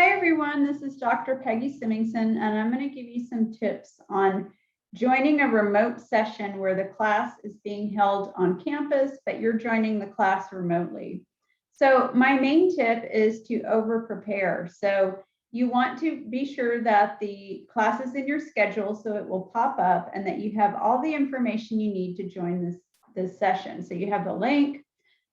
Hi everyone, this is Dr. Peggy Simingson, and I'm going to give you some tips on joining a remote session where the class is being held on campus, but you're joining the class remotely. So my main tip is to over-prepare. So you want to be sure that the class is in your schedule so it will pop up and that you have all the information you need to join this session. So you have the link,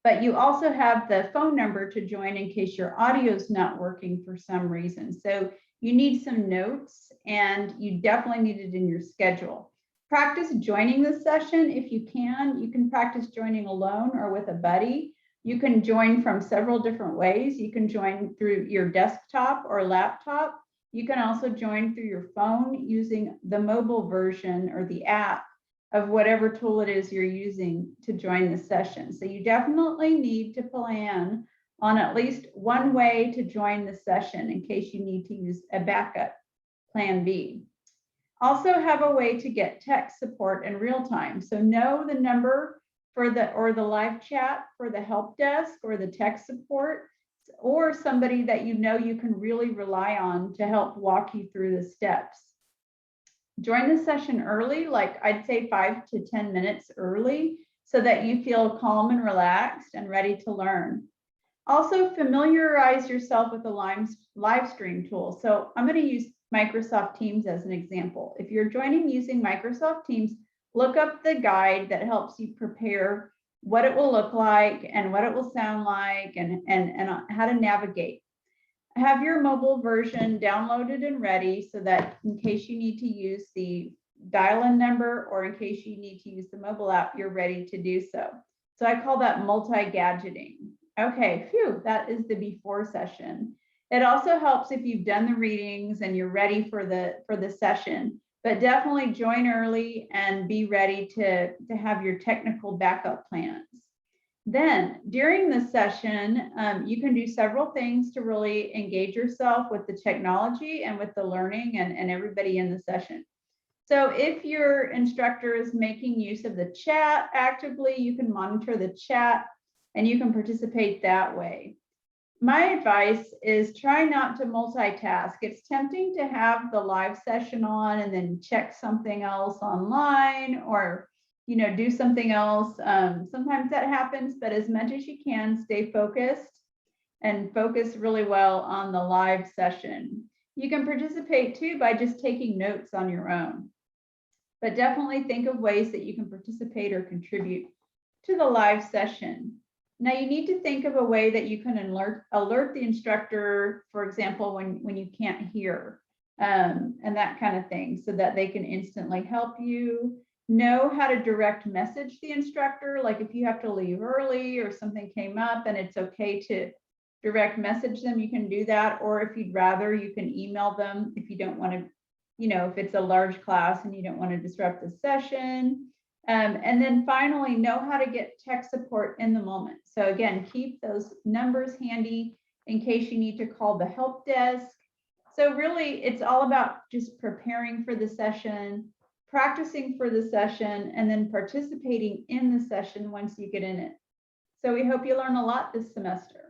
but you also have the phone number to join in case your audio is not working for some reason. So you need some notes and you definitely need it in your schedule. Practice joining the session if you can. You can practice joining alone or with a buddy. You can join from several different ways. You can join through your desktop or laptop. You can also join through your phone using the mobile version or the app of whatever tool it is you're using to join the session. So you definitely need to plan on at least one way to join the session in case you need to use a backup plan B. Also have a way to get tech support in real time. So know the number for the live chat for the help desk or the tech support, or somebody that you know you can really rely on to help walk you through the steps. Join the session early, like I'd say 5 to 10 minutes early, so that you feel calm and relaxed and ready to learn. Also, familiarize yourself with the Livestream tool. So I'm going to use Microsoft Teams as an example. If you're joining using Microsoft Teams, look up the guide that helps you prepare what it will look like and what it will sound like and how to navigate. Have your mobile version downloaded and ready so that in case you need to use the dial-in number or in case you need to use the mobile app, you're ready to do so. So I call that multi-gadgeting. Okay, phew, that is the before session. It also helps if you've done the readings and you're ready for the session, but definitely join early and be ready to have your technical backup plans. Then during the session, you can do several things to really engage yourself with the technology and with the learning and everybody in the session. So if your instructor is making use of the chat actively, you can monitor the chat and you can participate that way. My advice is try not to multitask. It's tempting to have the live session on and then check something else online or do something else. Sometimes that happens, but as much as you can, stay focused and focus really well on the live session. You can participate too by just taking notes on your own, but definitely think of ways that you can participate or contribute to the live session. Now you need to think of a way that you can alert the instructor, for example, when you can't hear and that kind of thing, so that they can instantly help you. Know how to direct message the instructor, like if you have to leave early or something came up and it's okay to direct message them, you can do that. Or if you'd rather, you can email them if you don't want to, if it's a large class and you don't want to disrupt the session. And then finally, know how to get tech support in the moment. So again, keep those numbers handy in case you need to call the help desk. So really, it's all about just preparing for the session, practicing for the session, and then participating in the session once you get in it. So we hope you learn a lot this semester.